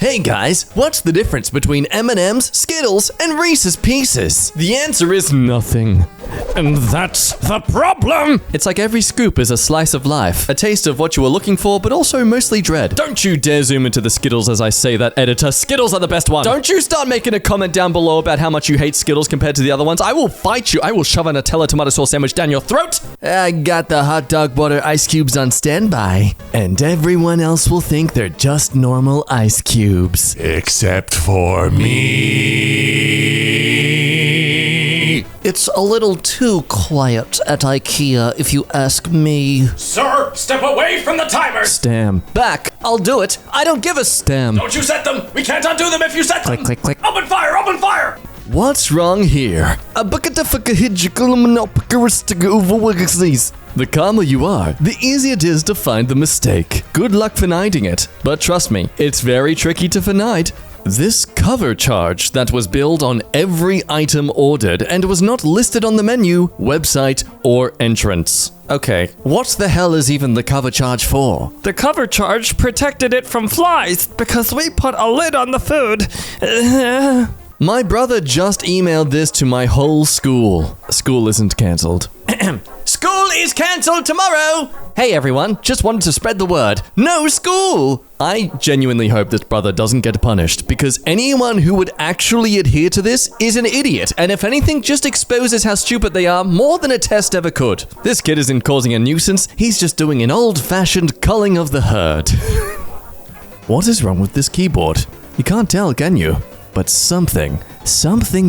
Hey guys, what's the difference between M&M's, Skittles, and Reese's Pieces? The answer is nothing. And that's the problem! It's like every scoop is a slice of life, a taste of what you were looking for, but also mostly dread. Don't you dare zoom into the Skittles as I say that, editor. Skittles are the best one. Don't you start making a comment down below about how much you hate Skittles compared to the other ones. I will fight you. I will shove a Nutella tomato sauce sandwich down your throat. I got the hot dog water ice cubes on standby. And everyone else will think they're just normal ice cubes. Except for me. It's a little too quiet at IKEA, if you ask me. Sir, step away from the timer! Stam. Back. I'll do it. I don't give a stam. Don't you set them! We can't undo them if you set them! Click, click, click. Open fire! Open fire! What's wrong here? The calmer you are, the easier it is to find the mistake. Good luck finding it. But trust me, it's very tricky to find. This cover charge that was billed on every item ordered and was not listed on the menu, website, or entrance. Okay, what the hell is even the cover charge for? The cover charge protected it from flies because we put a lid on the food. My brother just emailed this to my whole school. School isn't cancelled. School is cancelled tomorrow! Hey everyone, just wanted to spread the word. No school! I genuinely hope this brother doesn't get punished, because anyone who would actually adhere to this is an idiot, and if anything, just exposes how stupid they are more than a test ever could. This kid isn't causing a nuisance, he's just doing an old-fashioned culling of the herd. What is wrong with this keyboard? You can't tell, can you? But something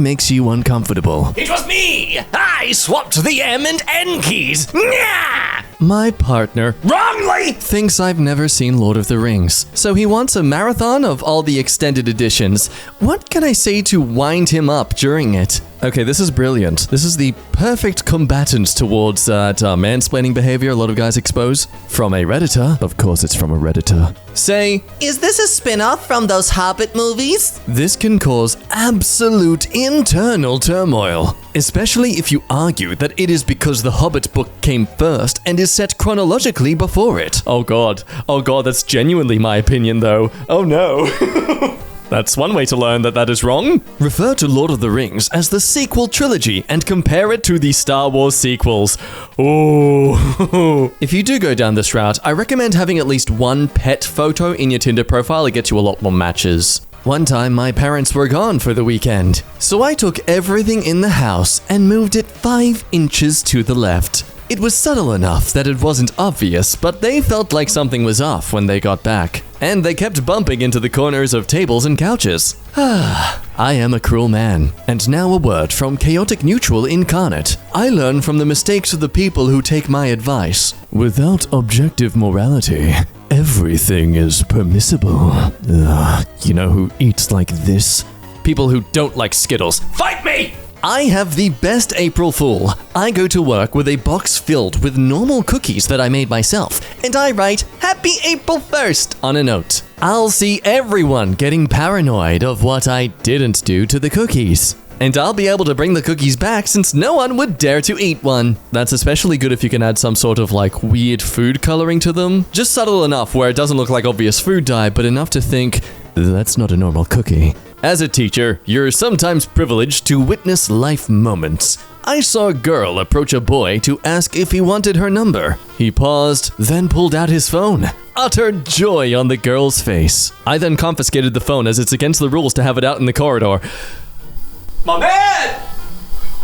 makes you uncomfortable. It was me! I swapped the M and N keys! Nyah! My partner Wrongly! thinks I've never seen Lord of the Rings, so he wants a marathon of all the extended editions. What can I say to wind him up during it? Okay, this is brilliant. This is the perfect combatant towards mansplaining behavior a lot of guys expose. From a Redditor. Of course it's from a Redditor. Say, Is this a spin-off from those Hobbit movies? this can cause absolute internal turmoil, especially if you argue that it is because the Hobbit book came first and is set chronologically before it. Oh god, that's genuinely my opinion though. Oh no. That's one way to learn that that is wrong. Refer to Lord of the Rings as the sequel trilogy and compare it to the Star Wars sequels. Oh. If you do go down this route, I recommend having at least one pet photo in your Tinder profile. It gets you a lot more matches. One time, my parents were gone for the weekend, so I took everything in the house and moved it 5 inches to the left. It was subtle enough that it wasn't obvious, but they felt like something was off when they got back. And they kept bumping into the corners of tables and couches. I am a cruel man. And now a word from Chaotic Neutral Incarnate. I learn from the mistakes of the people who take my advice. Without objective morality, everything is permissible. You know who eats like this? People who don't like Skittles. Fight me! I have the best April Fool. I go to work with a box filled with normal cookies that I made myself, and I write, Happy April 1st on a note. I'll see everyone getting paranoid of what I didn't do to the cookies. And I'll be able to bring the cookies back since no one would dare to eat one. That's especially good if you can add some sort of like weird food coloring to them. Just subtle enough where it doesn't look like obvious food dye, but enough to think, that's not a normal cookie. As a teacher, you're sometimes privileged to witness life moments. I saw a girl approach a boy to ask if he wanted her number. He paused, then pulled out his phone. Utter joy on the girl's face. I then confiscated the phone as it's against the rules to have it out in the corridor. My man!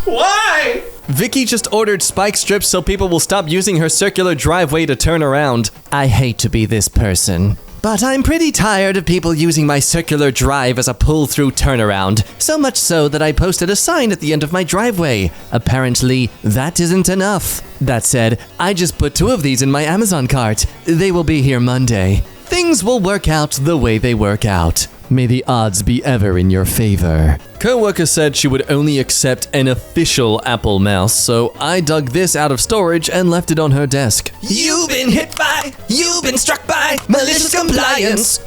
Why? Vicky just ordered spike strips so people will stop using her circular driveway to turn around. I hate to be this person, but I'm pretty tired of people using my circular drive as a pull-through turnaround, so much so that I posted a sign at the end of my driveway. Apparently, that isn't enough. That said, I just put 2 of these in my Amazon cart. They will be here Monday. Things will work out the way they work out. May the odds be ever in your favor. Coworker said she would only accept an official Apple mouse, so I dug this out of storage and left it on her desk. You've been struck by malicious compliance.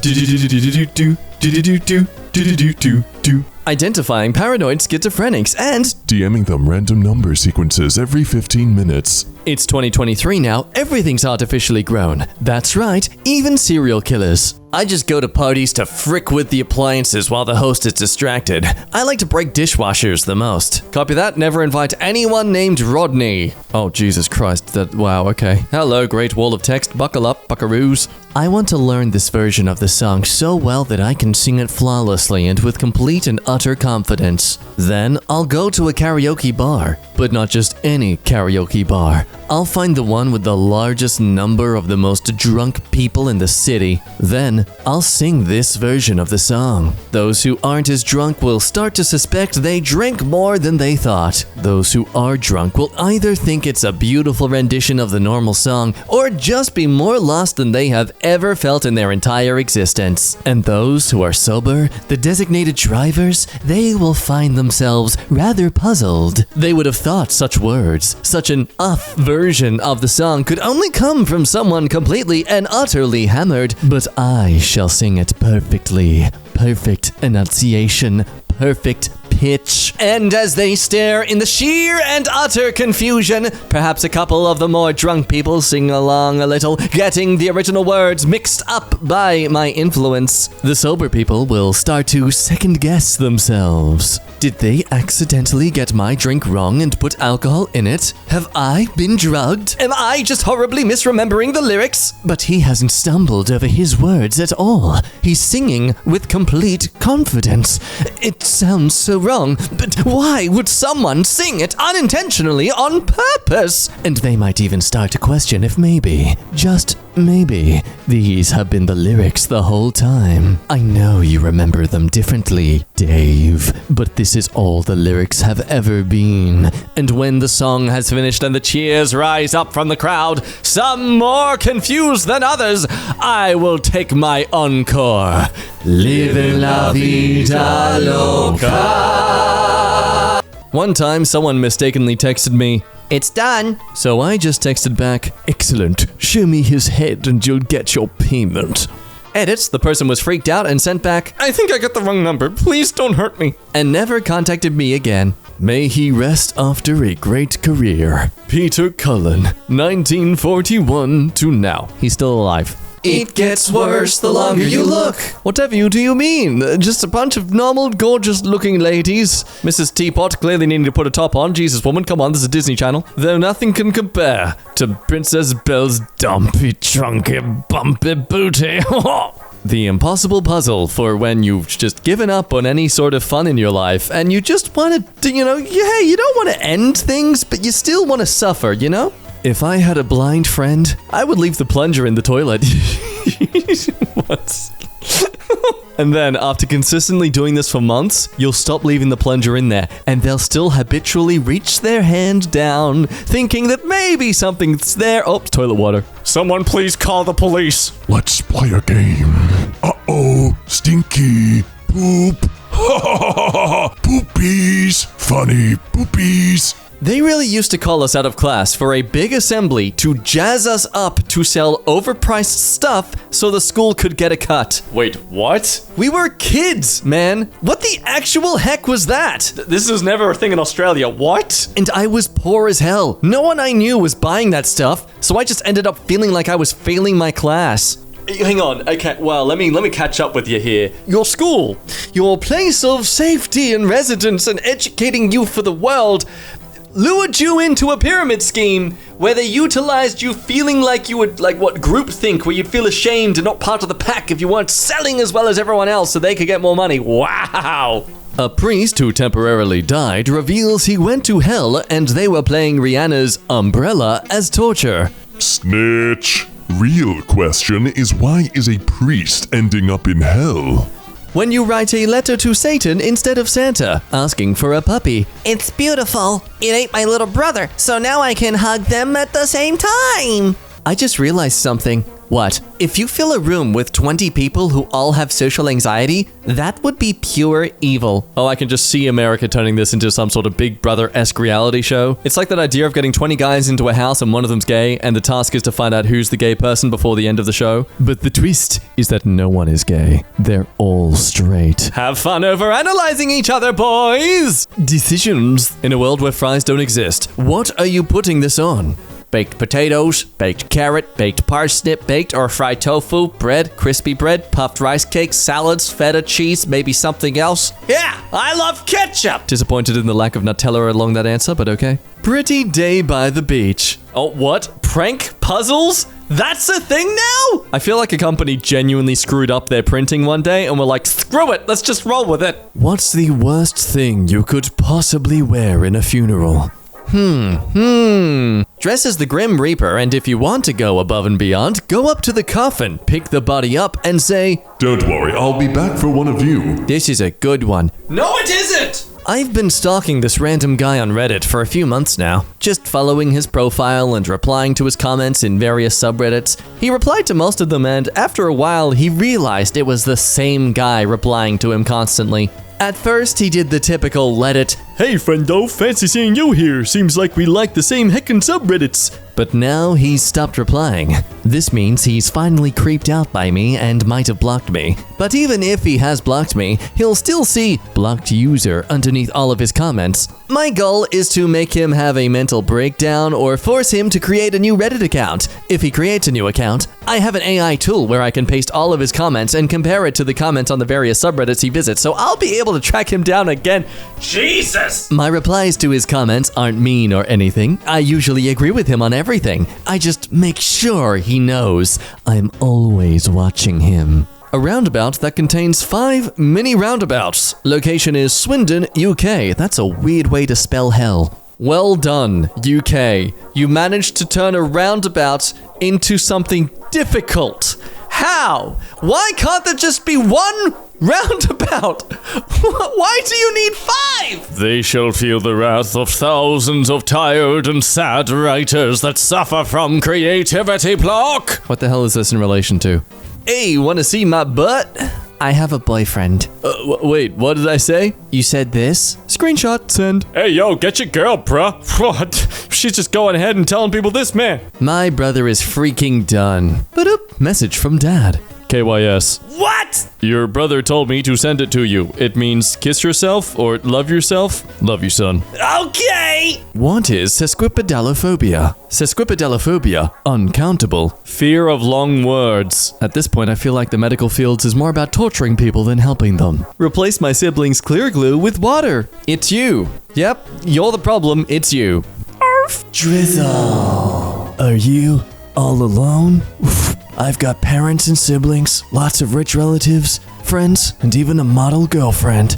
Identifying paranoid schizophrenics and DMing them random number sequences every 15 minutes. It's 2023 now, everything's artificially grown. That's right, even serial killers. I just go to parties to frick with the appliances while the host is distracted. I like to break dishwashers the most. Copy that, never invite anyone named Rodney. Oh, Jesus Christ, wow, okay. Hello, great wall of text, buckle up, buckaroos. I want to learn this version of the song so well that I can sing it flawlessly and with complete and utter confidence. Then, I'll go to a karaoke bar, but not just any karaoke bar. I'll find the one with the largest number of the most drunk people in the city. Then, I'll sing this version of the song. Those who aren't as drunk will start to suspect they drink more than they thought. Those who are drunk will either think it's a beautiful rendition of the normal song, or just be more lost than they have ever felt in their entire existence. And those who are sober, the designated drivers, they will find themselves rather puzzled. They would have thought such words, such an version of the song could only come from someone completely and utterly hammered, but I shall sing it perfectly. Perfect enunciation, perfect pitch. And as they stare in the sheer and utter confusion, perhaps a couple of the more drunk people sing along a little, getting the original words mixed up by my influence. The sober people will start to second-guess themselves. Did they accidentally get my drink wrong and put alcohol in it? Have I been drugged? Am I just horribly misremembering the lyrics? But he hasn't stumbled over his words at all. He's singing with complete confidence. It sounds so wrong, but why would someone sing it unintentionally on purpose? And they might even start to question if maybe, just maybe, these have been the lyrics the whole time. I know you remember them differently, Dave, but this is all the lyrics have ever been. And when the song has finished and the cheers rise up from the crowd, some more confused than others, I will take my encore. Living la vida loca. One time, someone mistakenly texted me, "It's done." So I just texted back, "Excellent. Show me his head and you'll get your payment." Edits, the person was freaked out and sent back, I think I got the wrong number. Please don't hurt me. and never contacted me again. May he rest after a great career. Peter Cullen, 1941 to now. He's still alive. It gets worse the longer you look. Whatever do you mean? Just a bunch of normal, gorgeous-looking ladies. Mrs. Teapot clearly needing to put a top on. Jesus, woman, come on, this is a Disney Channel. Though nothing can compare to Princess Belle's dumpy, chunky, bumpy booty. The impossible puzzle for when you've just given up on any sort of fun in your life and you just want to, you don't want to end things, but you still want to suffer, you know? If I had a blind friend, I would leave the plunger in the toilet. What? And then, after consistently doing this for months, you'll stop leaving the plunger in there, and they'll still habitually reach their hand down, thinking that maybe something's there. Oh, toilet water. Someone please call the police. Let's play a game. Uh-oh, stinky poop. Poopies. Funny poopies. They really used to call us out of class for a big assembly to jazz us up to sell overpriced stuff so the school could get a cut. Wait, what? We were kids, man. What the actual heck was that? This is never a thing in Australia. What? And I was poor as hell. No one I knew was buying that stuff, so I just ended up feeling like I was failing my class. Hang on. Okay, well, let me catch up with you here. Your school, your place of safety and residence and educating you for the world, lured you into a pyramid scheme where they utilized you feeling like you would, like what groupthink, where you'd feel ashamed and not part of the pack if you weren't selling as well as everyone else so they could get more money. Wow! A priest who temporarily died reveals he went to hell and they were playing Rihanna's Umbrella as torture. Snitch. Real question is, why is a priest ending up in hell? When you write a letter to Satan instead of Santa, asking for a puppy. It's beautiful. It ain't my little brother, so now I can hug them at the same time. I just realized something. What? If you fill a room with 20 people who all have social anxiety, that would be pure evil. Oh, I can just see America turning this into some sort of Big Brother-esque reality show. It's like that idea of getting 20 guys into a house and one of them's gay, and the task is to find out who's the gay person before the end of the show. But the twist is that no one is gay. They're all straight. Have fun over analyzing each other, boys! Decisions. In a world where fries don't exist, what are you putting this on? baked potatoes, baked carrot, baked parsnip, baked or fried tofu, bread, crispy bread, puffed rice cakes, salads, feta cheese, maybe something else. Yeah, I love ketchup. Disappointed in the lack of Nutella along that answer, but okay. Pretty day by the beach. Oh, what? Prank puzzles? That's a thing now? I feel like a company genuinely screwed up their printing one day and were like, screw it, let's just roll with it. What's the worst thing you could possibly wear in a funeral? Dress as the Grim Reaper, and if you want to go above and beyond, go up to the coffin, pick the body up, and say, Don't worry, I'll be back for one of you. this is a good one. No, it isn't. I've been stalking this random guy on Reddit for a few months now, just following his profile and replying to his comments in various subreddits. He replied to most of them, and after a while, he realized it was the same guy replying to him constantly. At first, he did the typical let it, hey friendo, fancy seeing you here, seems like we like the same heckin' subreddits. But now he's stopped replying. This means he's finally creeped out by me and might have blocked me. But even if he has blocked me, he'll still see blocked user underneath all of his comments. My goal is to make him have a mental breakdown or force him to create a new Reddit account. If he creates a new account, I have an AI tool where I can paste all of his comments and compare it to the comments on the various subreddits he visits, so I'll be able to track him down again. Jesus. My replies to his comments aren't mean or anything. I usually agree with him on everything. I just make sure he knows I'm always watching him. A roundabout that contains 5 mini roundabouts. Location is Swindon, UK. That's a weird way to spell hell. Well done, UK. You managed to turn a roundabout into something difficult. How? Why can't there just be one roundabout? Why do you need 5? They shall feel the wrath of thousands of tired and sad writers that suffer from creativity block. What the hell is this in relation to? Hey, wanna see my butt? I have a boyfriend. Wait, what did I say? You said this? Screenshot, send. Hey, yo, get your girl, bruh. What? She's just going ahead and telling people this, man. My brother is freaking done. Ba-doop. Message from dad. KYS. What? Your brother told me to send it to you. It means kiss yourself or love yourself. Love you, son. Okay. What is sesquipedalophobia? Sesquipedalophobia, uncountable. Fear of long words. At this point, I feel like the medical field is more about torturing people than helping them. Replace my siblings' clear glue with water. It's you. Yep, you're the problem. It's you. Arf. Drizzle. Are you all alone? I've got parents and siblings, lots of rich relatives, friends, and even a model girlfriend.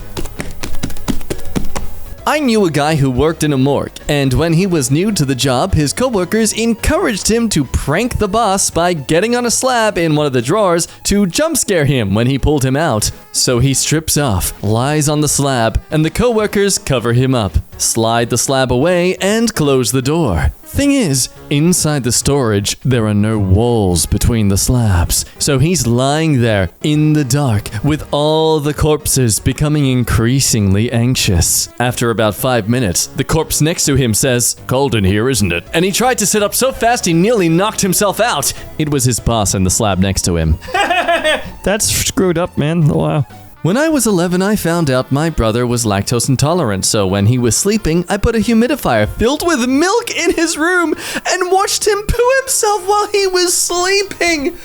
I knew a guy who worked in a morgue, and when he was new to the job, his coworkers encouraged him to prank the boss by getting on a slab in one of the drawers to jump scare him when he pulled him out. So he strips off, lies on the slab, and the coworkers cover him up, slide the slab away, and close the door. Thing is, inside the storage, there are no walls between the slabs, so he's lying there in the dark with all the corpses, becoming increasingly anxious. After about 5 minutes, the corpse next to him says, "Cold in here, isn't it?" And he tried to sit up so fast he nearly knocked himself out. It was his boss in the slab next to him. That's screwed up, man. Wow. When I was 11, I found out my brother was lactose intolerant, so when he was sleeping, I put a humidifier filled with milk in his room and watched him poo himself while he was sleeping.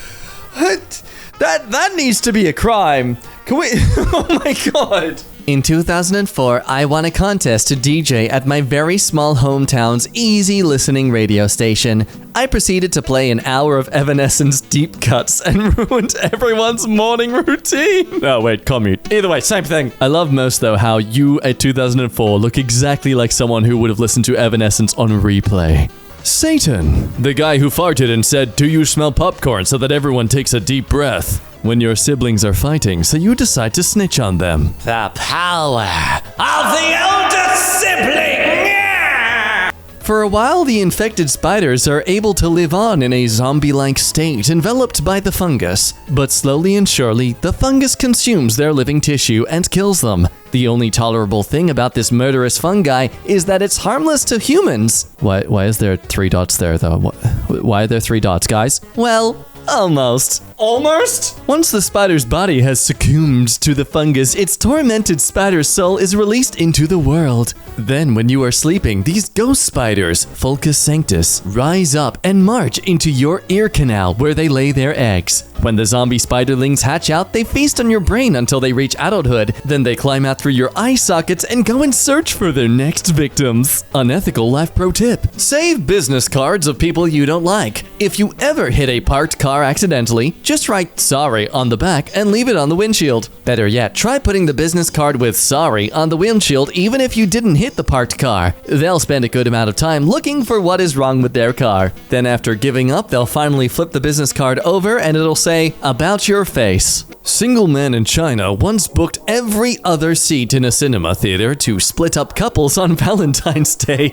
That needs to be a crime. Can we? Oh my god. In 2004, I won a contest to DJ at my very small hometown's easy listening radio station. I proceeded to play an hour of Evanescence deep cuts and ruined everyone's morning routine. Oh, wait, commute. Either way, same thing. I love most, though, how you at 2004 look exactly like someone who would have listened to Evanescence on replay. Satan, the guy who farted and said, "Do you smell popcorn?" so that everyone takes a deep breath. When your siblings are fighting, so you decide to snitch on them. The power of the elder sibling! For a while, the infected spiders are able to live on in a zombie-like state enveloped by the fungus. But slowly and surely, the fungus consumes their living tissue and kills them. The only tolerable thing about this murderous fungi is that it's harmless to humans. Why is there 3 dots there, though? Why are there 3 dots, guys? Well, Almost. Almost? Once the spider's body has succumbed to the fungus, its tormented spider soul is released into the world. Then, when you are sleeping, these ghost spiders, Fulcus sanctus, rise up and march into your ear canal where they lay their eggs. When the zombie spiderlings hatch out, they feast on your brain until they reach adulthood. Then they climb out through your eye sockets and go and search for their next victims. Unethical life pro tip. Save business cards of people you don't like. If you ever hit a parked car accidentally, just write sorry on the back and leave it on the windshield. Better yet, try putting the business card with sorry on the windshield even if you didn't hit the parked car. They'll spend a good amount of time looking for what is wrong with their car. Then after giving up, they'll finally flip the business card over and it'll say, about your face. Single man in China once booked every other seat in a cinema theater to split up couples on Valentine's Day.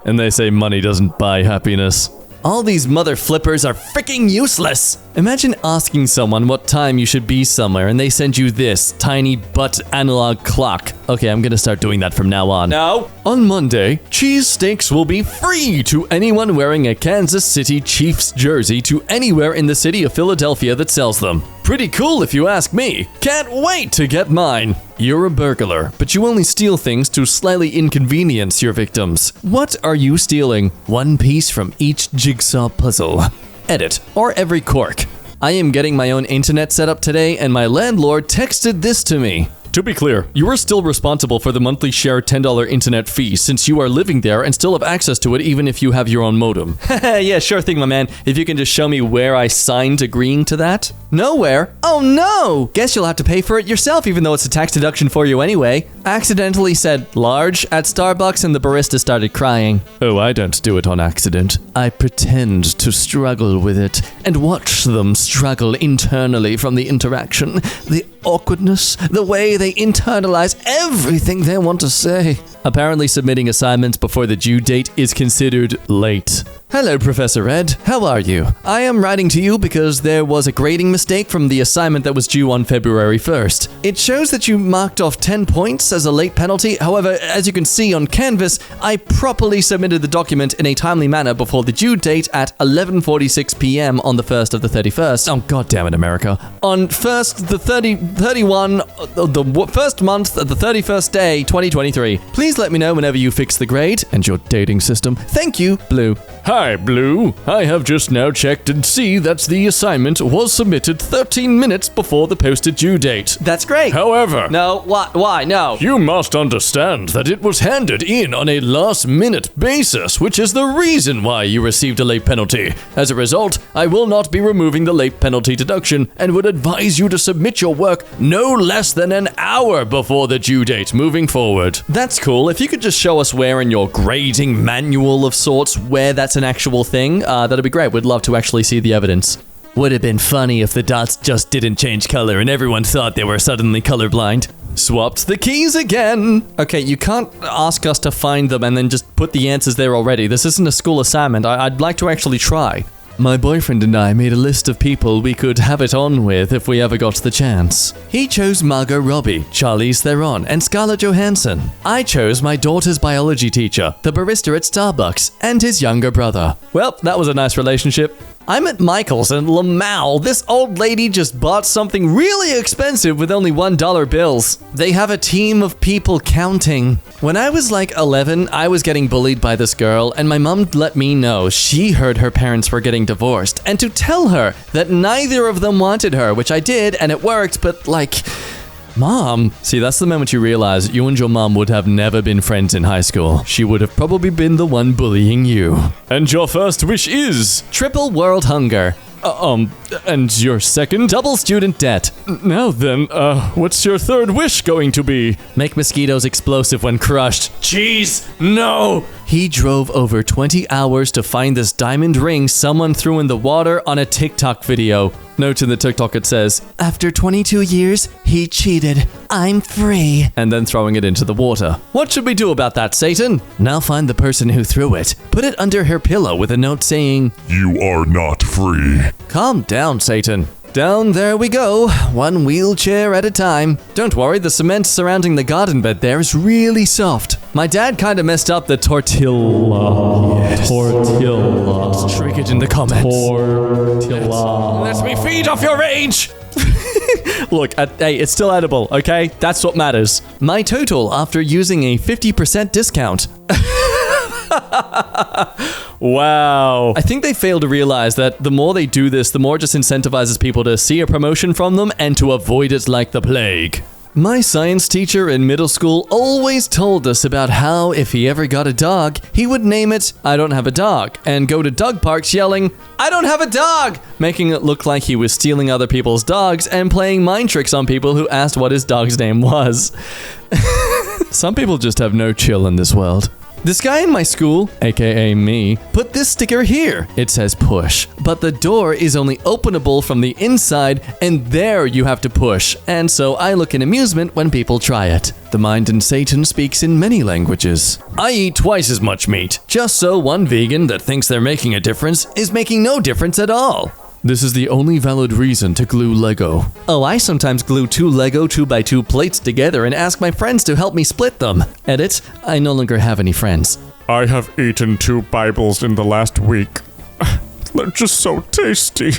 And they say money doesn't buy happiness. All these mother flippers are freaking useless. Imagine asking someone what time you should be somewhere and they send you this tiny butt analog clock. Okay, I'm gonna start doing that from now on. No. On Monday, cheesesteaks will be free to anyone wearing a Kansas City Chiefs jersey to anywhere in the city of Philadelphia that sells them. Pretty cool if you ask me. Can't wait to get mine. You're a burglar, but you only steal things to slightly inconvenience your victims. What are you stealing? One piece from each jigsaw puzzle. Edit, or every cork. I am getting my own internet set up today and my landlord texted this to me. To be clear, you are still responsible for the monthly shared $10 internet fee since you are living there and still have access to it even if you have your own modem. Yeah, sure thing, my man. If you can just show me where I signed agreeing to that. Nowhere? Oh no! Guess you'll have to pay for it yourself even though it's a tax deduction for you anyway. Accidentally said large at Starbucks and the barista started crying. Oh, I don't do it on accident. I pretend to struggle with it and watch them struggle internally from the interaction, the awkwardness, the way they internalize everything they want to say. Apparently submitting assignments before the due date is considered late. Hello, Professor Ed. How are you? I am writing to you because there was a grading mistake from the assignment that was due on February 1st. It shows that you marked off 10 points as a late penalty. However, as you can see on Canvas, I properly submitted the document in a timely manner before the due date at 11:46 p.m. on the 1st of the 31st. Oh, goddammit, America. On the first month of the 31st day, 2023. Please let me know whenever you fix the grade and your dating system. Thank you, Blue. Hi, Blue. I have just now checked and see that the assignment was submitted 13 minutes before the posted due date. That's great. However, No, why? No. you must understand that it was handed in on a last-minute basis, which is the reason why you received a late penalty. As a result, I will not be removing the late penalty deduction and would advise you to submit your work no less than an hour before the due date moving forward. That's cool. If you could just show us where in your grading manual of sorts where that's an actual thing, that'd be great. We'd love to actually see the evidence. Would have been funny if the dots just didn't change color and everyone thought they were suddenly colorblind. Swapped the keys again. Okay, you can't ask us to find them and then just put the answers there already. This isn't a school assignment. I'd like to actually try. My boyfriend and I made a list of people we could have it on with if we ever got the chance. He chose Margot Robbie, Charlize Theron, and Scarlett Johansson. I chose my daughter's biology teacher, the barista at Starbucks, and his younger brother. Well, that was a nice relationship. I'm at Michael's in Lamau. This old lady just bought something really expensive with only $1 bills. They have a team of people counting. When I was like 11, I was getting bullied by this girl, and my mom let me know she heard her parents were getting divorced, and to tell her that neither of them wanted her, which I did, and it worked, but like... Mom. See, that's the moment you realize you and your mom would have never been friends in high school. She would have probably been the one bullying you. And your first wish is... Triple world hunger. And your second? Double student debt. Now then, what's your third wish going to be? Make mosquitoes explosive when crushed. Jeez, no! He drove over 20 hours to find this diamond ring someone threw in the water on a TikTok video. Note in the TikTok it says, after 22 years, he cheated. I'm free. And then throwing it into the water. What should we do about that, Satan? Now find the person who threw it. Put it under her pillow with a note saying, You are not free. Calm down, Satan. Down there we go, one wheelchair at a time. Don't worry, the cement surrounding the garden bed there is really soft. My dad kind of messed up the tortilla. Yes. Tortilla. Trick it in the comments. Tortilla. Let me feed off your rage! Look, hey, it's still edible, okay? That's what matters. My total after using a 50% discount. Wow. I think they fail to realize that the more they do this, the more it just incentivizes people to see a promotion from them and to avoid it like the plague. My science teacher in middle school always told us about how if he ever got a dog, he would name it I don't have a dog and go to dog parks yelling, I don't have a dog, making it look like he was stealing other people's dogs and playing mind tricks on people who asked what his dog's name was. Some people just have no chill in this world. This guy in my school, aka me, put this sticker here. It says push, but the door is only openable from the inside and there you have to push, and so I look in amusement when people try it. The mind in Satan speaks in many languages. I eat twice as much meat, just so one vegan that thinks they're making a difference is making no difference at all. This is the only valid reason to glue Lego. Oh, I sometimes glue 2 Lego 2x2 plates together and ask my friends to help me split them. Edit, I no longer have any friends. I have eaten 2 Bibles in the last week. They're just so tasty.